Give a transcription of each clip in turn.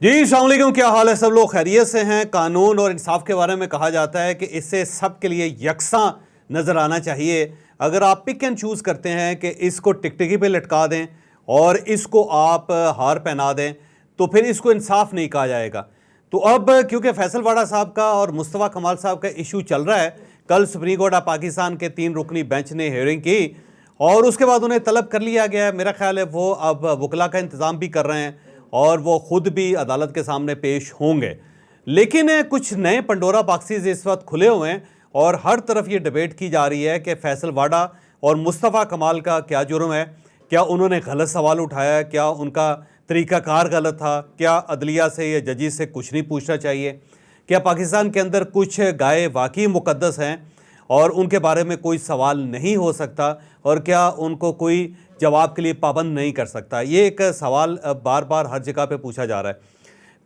जी अस्सलाम वालेकुम, क्या हाल है? सब लोग खैरियत से हैं। कानून और इंसाफ के बारे में कहा जाता है कि इससे सब के लिए यकसां नज़र आना चाहिए। अगर आप पिक एंड चूज़ करते हैं कि इसको टिकटिकी पे लटका दें और इसको आप हार पहना दें तो फिर इसको इंसाफ नहीं कहा जाएगा। तो अब क्योंकि फैसल वाडा साहब का और मुस्तफ़ा कमाल साहब का इशू चल रहा है, कल सुप्रीम कोर्ट ऑफ पाकिस्तान के 3 रुकनी बेंच ने हियरिंग की और उसके बाद उन्हें तलब कर लिया गया है। मेरा ख्याल है वो अब वकला का इंतज़ाम भी कर रहे हैं और वो ख़ुद भी अदालत के सामने पेश होंगे। लेकिन कुछ नए पंडोरा बॉक्सेस इस वक्त खुले हुए हैं और हर तरफ ये डिबेट की जा रही है कि फैसल वाडा और मुस्तफ़ा कमाल का क्या जुर्म है। क्या उन्होंने गलत सवाल उठाया? क्या उनका तरीक़ाकार गलत था? क्या अदलिया से या जजेस से कुछ नहीं पूछना चाहिए? क्या पाकिस्तान के अंदर कुछ गाय वाकई मुक़द्दस हैं और उनके बारे में कोई सवाल नहीं हो सकता? और क्या उनको कोई जवाब के लिए पाबंद नहीं कर सकता? ये एक सवाल बार बार हर जगह पे पूछा जा रहा है।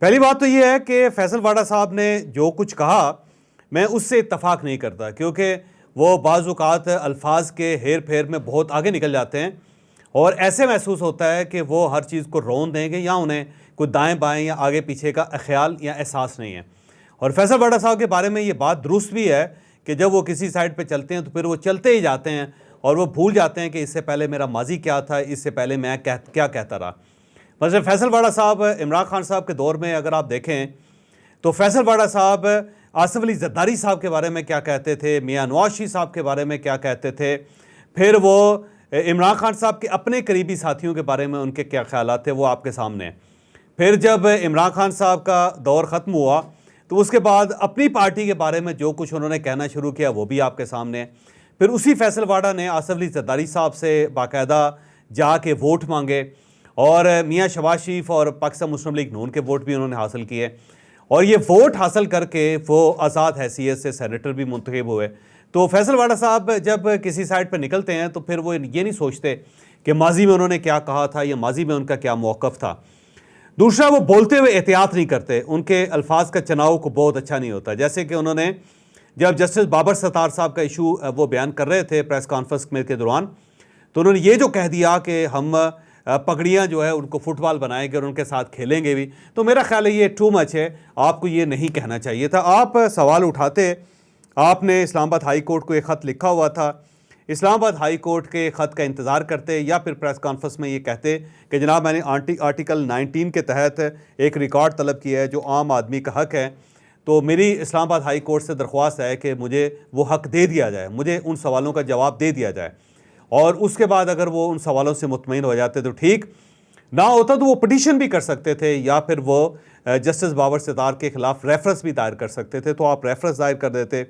पहली बात तो ये है कि फैसल वाडा साहब ने जो कुछ कहा, मैं उससे इत्तफाक नहीं करता, क्योंकि वो बाज़ औक़ात अल्फाज के हेर फेर में बहुत आगे निकल जाते हैं और ऐसे महसूस होता है कि वो हर चीज़ को रौन देंगे या उन्हें कोई दाएँ बाएँ या आगे पीछे का ख्याल या एहसास नहीं है। और फैसल वाडा साहब के बारे में ये बात दुरुस्त भी है कि जब वो किसी साइड पे चलते हैं तो फिर वो चलते ही जाते हैं और वो भूल जाते हैं कि इससे पहले मेरा माजी क्या था, इससे पहले मैं क्या कहता रहा। मतलब फैसल वाडा साहब इमरान खान साहब के दौर में अगर आप देखें तो फैसल वाडा साहब आसिफ अली ज़रदारी साहब के बारे में क्या कहते थे, मियां नवाज शरीफ साहब के बारे में क्या कहते थे, फिर वो इमरान खान साहब के अपने करीबी साथियों के बारे में उनके क्या ख्यालात थे, वो आपके सामने हैं। फिर जब इमरान खान साहब का दौर ख़त्म हुआ तो उसके बाद अपनी पार्टी के बारे में जो कुछ उन्होंने कहना शुरू किया वो भी आपके सामने है। फिर उसी फैसल वाडा ने आसिफ अली ज़रदारी साहब से बाकायदा जाके वोट मांगे और मियां शहबाज शरीफ और पाकिस्तान मुस्लिम लीग नून के वोट भी उन्होंने हासिल किए और ये वोट हासिल करके वो आज़ाद हैसियत से सेनेटर भी मुंतखब हुए। तो फैसल वाडा साहब जब किसी साइड पर निकलते हैं तो फिर वो ये नहीं सोचते कि माजी में उन्होंने क्या कहा था या माजी में उनका क्या मौक़िफ़ था। दूसरा, वो बोलते हुए एहतियात नहीं करते, उनके अल्फाज का चुनाव को बहुत अच्छा नहीं होता। जैसे कि उन्होंने जब जस्टिस बाबर सत्तार साहब का इशू वो बयान कर रहे थे प्रेस कॉन्फ्रेंस में के दौरान, तो उन्होंने ये जो कह दिया कि हम पगड़ियाँ जो है उनको फुटबॉल बनाएंगे और उनके साथ खेलेंगे भी, तो मेरा ख्याल है ये टू मच है, आपको ये नहीं कहना चाहिए था। आप सवाल उठाते, आपने इस्लामाबाद हाई कोर्ट को एक ख़त लिखा हुआ था, इस्लामाबाद हाई कोर्ट के ख़त का इंतज़ार करते या फिर प्रेस कॉन्फ्रेंस में ये कहते कि जनाब मैंने आर्टिकल 19 के तहत एक रिकॉर्ड तलब किया है जो आम आदमी का हक़ है, तो मेरी इस्लामाबाद हाई कोर्ट से दरख्वास्त है कि मुझे वो हक़ दे दिया जाए, मुझे उन सवालों का जवाब दे दिया जाए। और उसके बाद अगर वो उन सवालों से मुतमईन हो जाते तो ठीक, ना होता तो वो पटिशन भी कर सकते थे या फिर वो जस्टिस बाबर सत्तार के ख़िलाफ़ रेफरेंस भी दायर कर सकते थे, तो आप रेफरेंस दायर कर देते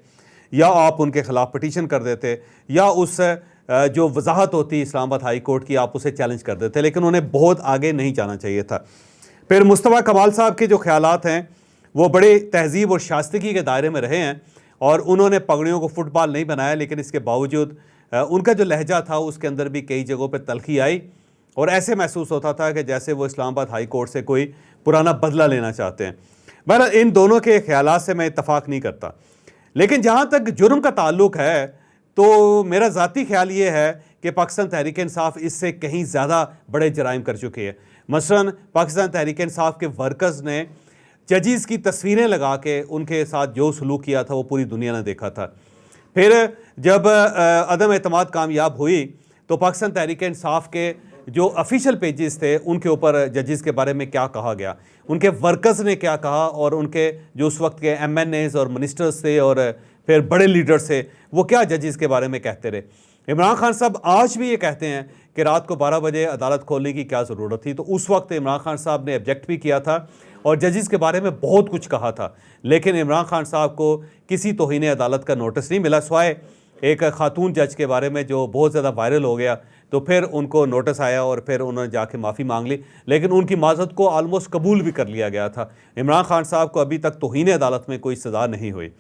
या आप उनके ख़िलाफ़ पटिशन कर देते या उस जो वजाहत होती इस्लामाबाद हाई कोर्ट की आप उसे चैलेंज कर देते, लेकिन उन्हें बहुत आगे नहीं जाना चाहिए था। फिर मुस्तफ़ा कमाल साहब के जो ख्यालात हैं वो बड़े तहज़ीब और शाइस्तगी के दायरे में रहे हैं और उन्होंने पगड़ियों को फुटबॉल नहीं बनाया, लेकिन इसके बावजूद उनका जो लहजा था उसके अंदर भी कई जगहों पर तलखी आई और ऐसे महसूस होता था कि जैसे वो इस्लामाबाद हाई कोर्ट से कोई पुराना बदला लेना चाहते हैं। बहरहाल इन दोनों के ख्यालात से मैं इत्तफाक नहीं करता, लेकिन जहाँ तक जुर्म का ताल्लुक है तो मेरा ज़ाती ख्याल ये है कि पाकिस्तान तहरीक इंसाफ इससे कहीं ज़्यादा बड़े जराइम कर चुकी है। मसलन पाकिस्तान तहरीक इंसाफ के वर्कर्स ने जजेस की तस्वीरें लगा के उनके साथ जो सलूक किया था वो पूरी दुनिया ने देखा था। फिर जब अदम एतमाद कामयाब हुई तो पाकिस्तान तहरीक इंसाफ के जो ऑफिशियल पेजेस थे उनके ऊपर जजेस के बारे में क्या कहा गया, उनके वर्कर्स ने क्या कहा और उनके जो उस वक्त के MNAs और मिनिस्टर्स थे और फिर बड़े लीडर्स थे वो क्या जजेस के बारे में कहते रहे। इमरान खान साहब आज भी ये कहते हैं कि रात को 12 बजे अदालत खोलने की क्या ज़रूरत थी, तो उस वक्त इमरान खान साहब ने ऑब्जेक्ट भी किया था और जजेस के बारे में बहुत कुछ कहा था, लेकिन इमरान खान साहब को किसी तौहीन अदालत का नोटिस नहीं मिला, सिवाय एक खातून जज के बारे में जो बहुत ज़्यादा वायरल हो गया, तो फिर उनको नोटिस आया और फिर उन्होंने जाके माफ़ी मांग ली, लेकिन उनकी माज़रत को आलमोस्ट कबूल भी कर लिया गया था। इमरान खान साहब को अभी तक तौहीन अदालत में कोई सज़ा नहीं हुई।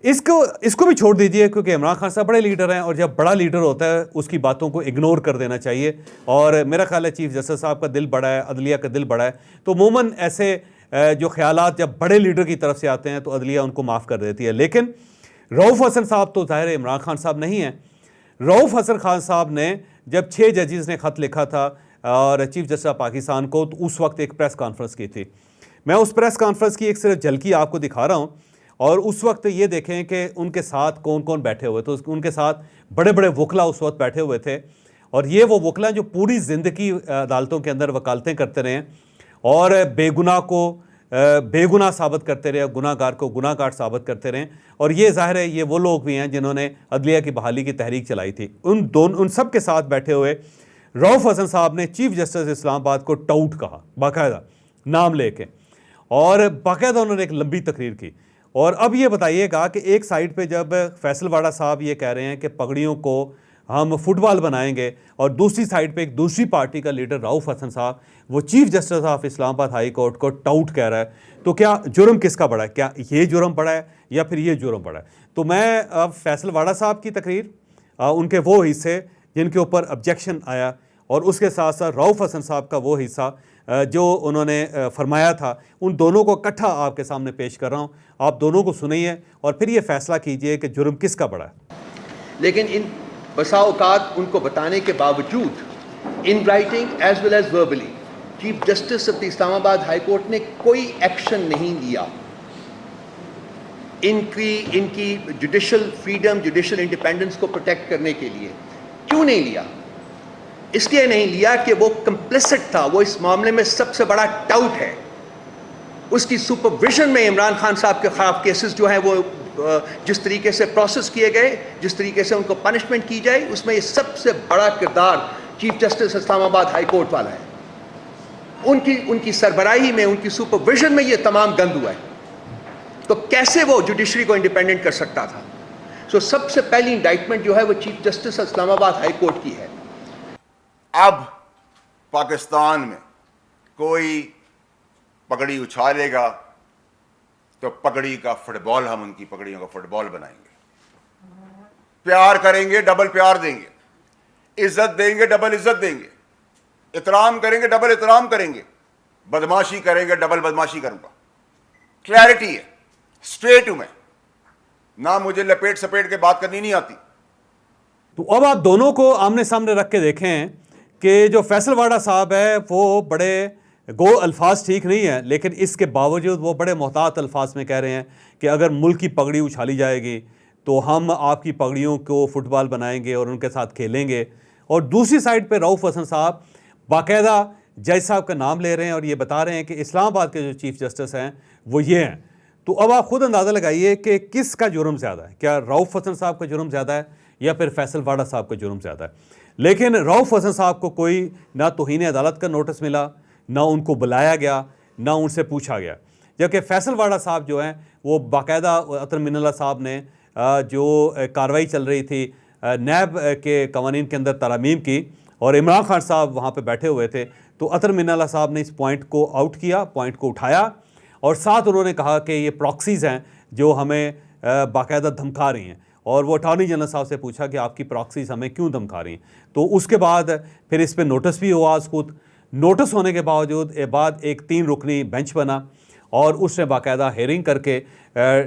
इसको भी छोड़ दीजिए, क्योंकि इमरान खान साहब बड़े लीडर हैं और जब बड़ा लीडर होता है उसकी बातों को इग्नोर कर देना चाहिए। और मेरा ख्याल है चीफ जस्टिस साहब का दिल बड़ा है, अदलिया का दिल बड़ा है, तो अमूमन ऐसे जो ख्यालात जब बड़े लीडर की तरफ से आते हैं तो अदलिया उनको माफ़ कर देती है। लेकिन रऊफ़ हसन साहब तो ज़ाहिर है इमरान खान साहब नहीं हैं। रऊफ़ हसन खान साहब ने जब 6 जजेस ने ख़त लिखा था और चीफ जस्टिस ऑफ पाकिस्तान को, तो उस वक्त एक प्रेस कॉन्फ्रेंस की थी। मैं उस प्रेस कॉन्फ्रेंस की एक सिर्फ झलकी आपको दिखा रहा हूँ, और उस वक्त ये देखें कि उनके साथ कौन कौन बैठे हुए थे। तो उनके साथ बड़े बड़े वकला उस वक्त बैठे हुए थे, और ये वो वकला जो पूरी ज़िंदगी अदालतों के अंदर वकालतें करते रहे और बेगुनाह को बेगुनाह साबित करते रहे, गुनाहगार को गुनाहगार साबित करते रहे। और ये जाहिर है ये वो लोग भी हैं जिन्होंने अदलिया की बहाली की तहरीक चलाई थी। उन सब के साथ बैठे हुए रऊफ़ हसन साहब ने चीफ जस्टिस इस्लामाबाद को टाउट कहा, बाकायदा नाम लेके, और बाकायदा उन्होंने एक लंबी तकरीर की। और अब ये बताइएगा कि एक साइड पे जब फैसल वाड़ा साहब ये कह रहे हैं कि पगड़ियों को हम फुटबॉल बनाएंगे, और दूसरी साइड पे एक दूसरी पार्टी का लीडर रऊफ़ हसन साहब वो chief justice of Islamabad high court को टाउट कह रहा है, तो क्या जुर्म किसका बड़ा है? क्या ये जुर्म बड़ा है या फिर ये जुर्म बड़ा है? तो मैं अब फैसल वाड़ा साहब की तकरीर, उनके वो हिस्से जिनके ऊपर ऑब्जेक्शन आया, और उसके साथ साथ रऊफ़ हसन साहब का वो हिस्सा जो उन्होंने फरमाया था, उन दोनों को इकट्ठा आपके सामने पेश कर रहा हूँ। आप दोनों को सुनिए और फिर ये फैसला कीजिए कि जुर्म किसका बड़ा है। लेकिन इन बसा औकात उनको बताने के बावजूद in writing as well as verbally chief justice of the Islamabad high court ने कोई एक्शन नहीं लिया इनकी जुडिशल फ्रीडम, जुडिशल इंडिपेंडेंस को प्रोटेक्ट करने के लिए। क्यों नहीं लिया? इसलिए नहीं लिया कि वो कंप्लिसिट था, वो इस मामले में सबसे बड़ा टाउट है। उसकी सुपरविजन में इमरान खान साहब के खिलाफ केसेस जो हैं वो जिस तरीके से प्रोसेस किए गए, जिस तरीके से उनको पनिशमेंट की जाए, उसमें ये सबसे बड़ा किरदार chief justice Islamabad high court वाला है। उनकी सरबराही में, उनकी सुपरविजन में ये तमाम गंद हुआ है, तो कैसे वो जुडिशरी को इंडिपेंडेंट कर सकता था? सो सबसे पहली इंडाइटमेंट जो है वो chief justice Islamabad high court की है। अब पाकिस्तान में कोई पगड़ी उछालेगा तो पगड़ी का फुटबॉल, हम उनकी पगड़ियों का फुटबॉल बनाएंगे। प्यार करेंगे, डबल प्यार देंगे, इज्जत देंगे, डबल इज्जत देंगे, इतराम करेंगे, डबल इतराम करेंगे, बदमाशी करेंगे, डबल बदमाशी करूंगा। क्लैरिटी है, स्ट्रेट हूं मैं, ना मुझे लपेट सपेट के बात करनी नहीं आती। तो अब आप दोनों को आमने सामने रख के देखें कि जो फैसल वाड़ा साहब है वो बड़े गो अल्फाज ठीक नहीं है, लेकिन इसके बावजूद वो बड़े मोहतात अल्फाज में कह रहे हैं कि अगर मुल्क की पगड़ी उछाली जाएगी तो हम आपकी पगड़ियों को फुटबॉल बनाएंगे और उनके साथ खेलेंगे। और दूसरी साइड पे रऊफ़ हसन साहब बाकायदा जज साहब का नाम ले रहे हैं और ये बता रहे हैं कि इस्लामाबाद के जो चीफ जस्टिस हैं वो ये हैं। तो अब आप खुद अंदाज़ा लगाइए कि किसका जुर्म ज़्यादा है, क्या रऊफ़ हसन साहब का जुर्म ज़्यादा है या फिर फैसल वाड़ा साहब का जुर्म ज़्यादा है? लेकिन रऊफ़ हसन साहब को कोई ना तौहीन अदालत का नोटिस मिला, ना उनको बुलाया गया, ना उनसे पूछा गया। जबकि फैसल वाड़ा साहब जो हैं वो बाकायदा अतर मिनल्ला साहब ने जो कार्रवाई चल रही थी नैब के कवानीन के अंदर तरामीम की, और इमरान खान साहब वहाँ पे बैठे हुए थे, तो अतर मिनल्ला साहब ने इस पॉइंट को आउट किया, पॉइंट को उठाया, और साथ उन्होंने कहा कि ये प्रॉक्सीज़ हैं जो हमें बाकायदा धमका रही हैं। और वो अटॉर्नी जनरल साहब से पूछा कि आपकी प्रॉक्सीज़ हमें क्यों धमका रही हैं? तो उसके बाद फिर इस पर नोटिस भी हुआ। खुद नोटिस होने के बावजूद एक 3 रुकनी बेंच बना, और उसने बाकायदा हेयरिंग करके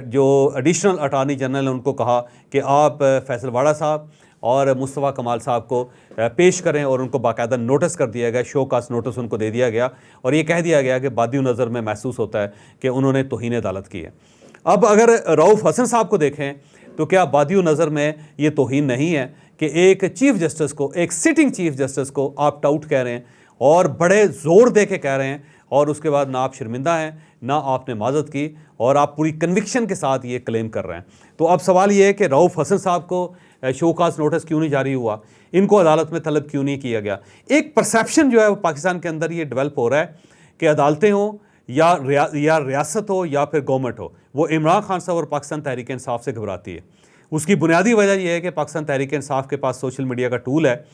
जो एडिशनल अटॉर्नी जनरल ने उनको कहा कि आप फैसल वाड़ा साहब और मुस्तफ़ा कमाल साहब को पेश करें, और उनको बाकायदा नोटिस कर दिया गया, शो कास्ट नोटिस उनको दे दिया गया, और ये कह दिया गया कि बादियो नज़र में महसूस होता है कि उन्होंने तौहीन अदालत की है। अब अगर रऊफ़ हसन साहब को देखें तो क्या बादियो नज़र में ये तौहीन नहीं है कि एक चीफ जस्टिस को, एक सिटिंग चीफ जस्टिस को आप टाउट कह रहे हैं और बड़े ज़ोर दे के कह रहे हैं, और उसके बाद ना आप शर्मिंदा हैं, ना आपने माजत की, और आप पूरी कन्विक्शन के साथ ये क्लेम कर रहे हैं। तो अब सवाल ये है कि रऊफ़ हसन साहब को शोकास नोटिस क्यों नहीं जारी हुआ, इनको अदालत में तलब क्यों नहीं किया गया? एक परसेप्शन जो है वो पाकिस्तान के अंदर ये डेवलप हो रहा है कि अदालतें हों या रियासत हो या फिर गवर्नमेंट हो, वो इमरान खान साहब और पाकिस्तान तहरीक इंसाफ से घबराती है। उसकी बुनियादी वजह यह है कि पाकिस्तान तहरीक इंसाफ के पास सोशल मीडिया का टूल है,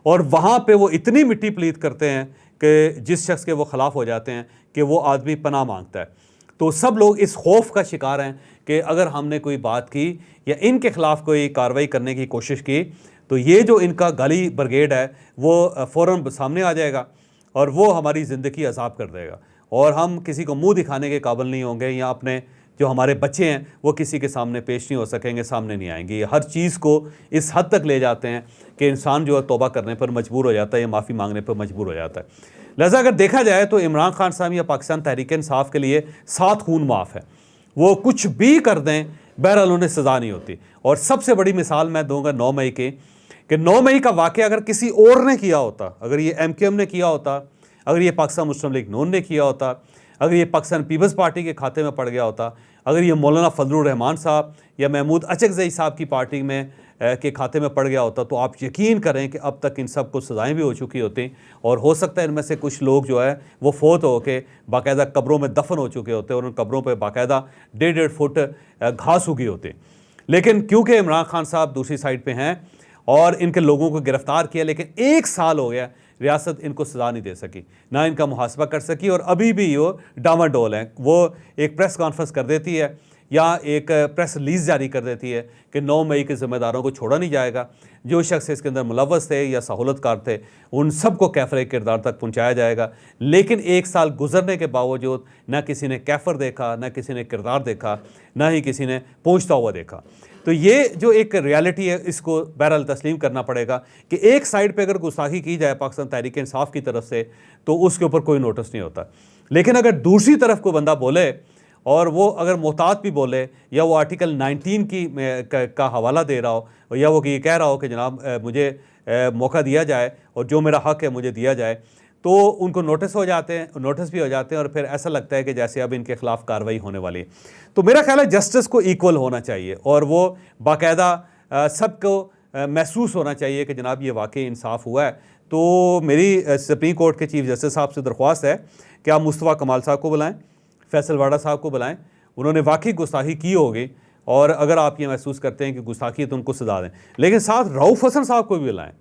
और वहाँ पे वो इतनी मिट्टी पलीत करते हैं कि जिस शख्स के वो ख़िलाफ़ हो जाते हैं कि वो आदमी पनाह मांगता है। तो सब लोग इस खौफ का शिकार हैं कि अगर हमने कोई बात की या इनके ख़िलाफ़ कोई कार्रवाई करने की कोशिश की तो ये जो इनका गाली ब्रिगेड है वो फ़ौरन सामने आ जाएगा और वो हमारी ज़िंदगी अज़ाब कर देगा, और हम किसी को मुंह दिखाने के काबिल नहीं होंगे, या अपने जो हमारे बच्चे हैं वो किसी के सामने पेश नहीं हो सकेंगे, सामने नहीं आएंगे। हर चीज़ को इस हद तक ले जाते हैं कि इंसान जो है तौबा करने पर मजबूर हो जाता है या माफ़ी मांगने पर मजबूर हो जाता है। लिहाजा अगर देखा जाए तो इमरान खान साहब या पाकिस्तान तहरीक इंसाफ के लिए 7 खून माफ़ है, वो कुछ भी कर दें बहरहाल उन्हें सज़ा नहीं होती। और सबसे बड़ी मिसाल मैं दूंगा 9 मई की, कि 9 मई का वाक़या अगर किसी और ने किया होता, अगर ये MQM ने किया होता, अगर ये पाकिस्तान मुस्लिम लीग नून ने किया होता, अगर ये पाकिस्तान पीपल्स पार्टी के खाते में पड़ गया होता, अगर ये मौलाना फजलुर रहमान साहब या महमूद अचकज़ई साहब की पार्टी में के खाते में पड़ गया होता, तो आप यकीन करें कि अब तक इन सब को सज़ाएँ भी हो चुकी होती और हो सकता है इनमें से कुछ लोग जो है वो फोत हो के बाकायदा कब्रों में दफन हो चुके होते और उन कब्रों पर बाकायदा 1.5 फुट घास उगी होती। लेकिन क्योंकि इमरान खान साहब दूसरी साइड पे हैं और इनके लोगों को गिरफ्तार किया, लेकिन 1 साल हो गया रियासत इनको सज़ा नहीं दे सकी, ना इनका मुहासबा कर सकी और अभी भी वो डामाडोल हैं। वो एक प्रेस कॉन्फ्रेंस कर देती है या एक प्रेस रिलीज़ जारी कर देती है कि 9 मई के ज़िम्मेदारों को छोड़ा नहीं जाएगा, जो शख्स इसके अंदर मुलव्वस थे या सहूलतकार थे उन सब को कैफर किरदार तक पहुँचाया जाएगा। लेकिन 1 साल गुजरने के बावजूद ना किसी ने कैफर देखा, ना किसी ने किरदार देखा, ना ही किसी ने पहुँचता हुआ देखा। तो ये जो एक रियलिटी है इसको बहरहाल तस्लीम करना पड़ेगा कि एक साइड पे अगर गुस्ताखी की जाए पाकिस्तान तहरीक इंसाफ की तरफ से तो उसके ऊपर कोई नोटिस नहीं होता, लेकिन अगर दूसरी तरफ कोई बंदा बोले और वो अगर मोहतात भी बोले या वो आर्टिकल 19 का हवाला दे रहा हो या वो ये कह रहा हो कि जनाब मुझे मौका दिया जाए और जो मेरा हक़ है मुझे दिया जाए, तो उनको नोटिस भी हो जाते हैं और फिर ऐसा लगता है कि जैसे अब इनके खिलाफ कार्रवाई होने वाली है। तो मेरा ख्याल है जस्टिस को इक्वल होना चाहिए और वो बाकायदा सबको महसूस होना चाहिए कि जनाब ये वाकई इंसाफ हुआ है। तो मेरी सुप्रीम कोर्ट के चीफ जस्टिस साहब से दरख्वास्त है कि आप मुस्तफ़ा कमाल साहब को बुलाएं, फैसल वाडा साहब को बुलाएं, उन्होंने वाकई गुस्ताखी की होगी और अगर आप ये महसूस करते हैं कि गुस्ताखी है तो उनको सजा दें, लेकिन साथ रऊफ़ हसन साहब को भी बुलाएं,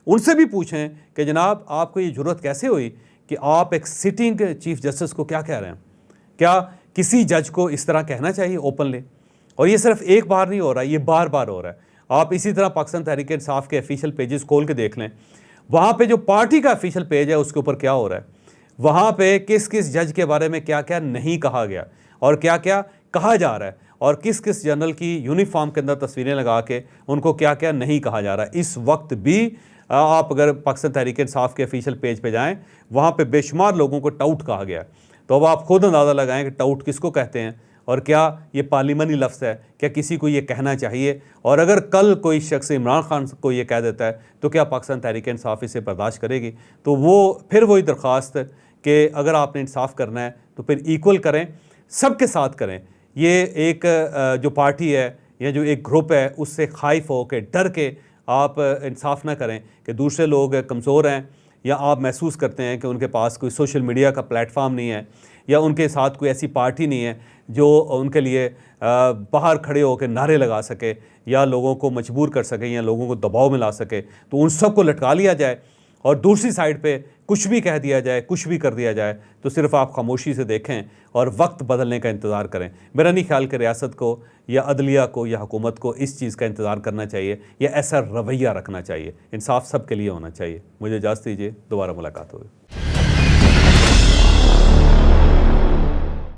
उनसे भी पूछें कि जनाब आपको ये ज़रूरत कैसे हुई कि आप एक सिटिंग चीफ जस्टिस को क्या कह रहे हैं, क्या किसी जज को इस तरह कहना चाहिए ओपनली? और ये सिर्फ एक बार नहीं हो रहा, ये बार बार हो रहा है। आप इसी तरह पाकिस्तान तहरीक इंसाफ के ऑफिशियल पेजेस खोल के देख लें, वहाँ पे जो पार्टी का ऑफिशियल पेज है उसके ऊपर क्या हो रहा है, वहाँ पे किस किस जज के बारे में क्या क्या नहीं कहा गया और क्या क्या कहा जा रहा है और किस किस जनरल की यूनिफॉर्म के अंदर तस्वीरें लगा के उनको क्या क्या नहीं कहा जा रहा है। इस वक्त भी आप अगर पाकिस्तान तहरीक इंसाफ के ऑफिशियल पेज पे जाएं, वहाँ पे बेशुमार लोगों को टाउट कहा गया है। तो अब आप खुद अंदाज़ा लगाएं कि टाउट किसको कहते हैं और क्या ये पार्लिमानी लफ्ज़ है, क्या किसी को ये कहना चाहिए? और अगर कल कोई शख्स इमरान खान को ये कह देता है तो क्या पाकिस्तान तहरीक इंसाफ इसे बर्दाश्त करेगी? तो वो फिर वही दरख्वास्त कि अगर आपने इंसाफ करना है तो फिर इक्वल करें, सबके साथ करें। ये एक जो पार्टी है या जो एक ग्रुप है उससे खाइफ हो के डर के आप इंसाफ ना करें कि दूसरे लोग कमज़ोर हैं या आप महसूस करते हैं कि उनके पास कोई सोशल मीडिया का प्लेटफॉर्म नहीं है या उनके साथ कोई ऐसी पार्टी नहीं है जो उनके लिए बाहर खड़े होकर नारे लगा सके या लोगों को मजबूर कर सके या लोगों को दबाव में ला सके, तो उन सब को लटका लिया जाए और दूसरी साइड पे कुछ भी कह दिया जाए, कुछ भी कर दिया जाए, तो सिर्फ आप खामोशी से देखें और वक्त बदलने का इंतज़ार करें। मेरा नहीं ख्याल कि रियासत को या अदलिया को या हुकूमत को इस चीज़ का इंतज़ार करना चाहिए या ऐसा रवैया रखना चाहिए। इंसाफ सब के लिए होना चाहिए। मुझे इजाज़त दीजिए, दोबारा मुलाकात होगी।